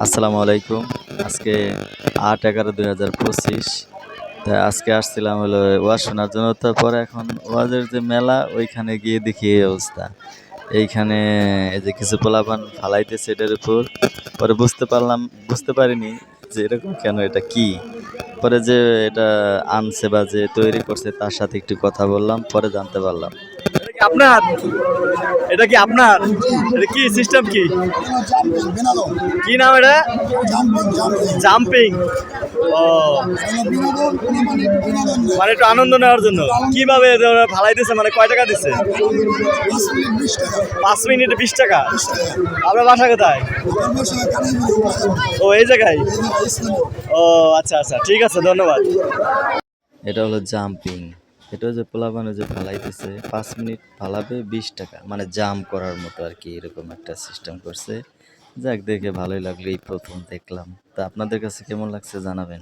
আসসালামু আলাইকুম। আজকে ৮/১১/২০২৫। তা আজকে আসছিলাম হলো ওয়াজ শোনার জন্য। তারপরে এখন ওয়াজের যে মেলা ওইখানে গিয়ে দেখি এই অবস্থা। এইখানে এই যে কিছু পোলাপান ফালাইতেছে এটার উপর। পরে বুঝতে পারিনি যে এরকম কেন, এটা কি? পরে যে এটা আনছে বা যে তৈরি করছে তার সাথে একটু কথা বললাম, পরে জানতে পারলাম। এটা কি আপনার? এটা কি আপনার? এটা কি সিস্টেম কি? কি নাম এটা? জাম্পিং। ও, মানে একটু আনন্দ নেওয়ার জন্য। কিভাবে ওরা ফালাইতেছে, মানে কয় টাকা দিচ্ছে? 5 মিনিটে 20 টাকা। আপনার বাসা কোথায়? ও, এই জায়গায়। ও, আচ্ছা আচ্ছা, ঠিক আছে, ধন্যবাদ। এটা হলো জাম্পিং। এটা যে পোলাপানে যে ফালাইতেছে 5 মিনিট ফালাবে 20 টাকা, মানে জাম্প করার মতো আর কি, এরকম একটা সিস্টেম করছে। যাক, দেখে ভালোই লাগলো, এই প্রথম দেখলাম। তা আপনাদের কাছে কেমন লাগছে জানাবেন।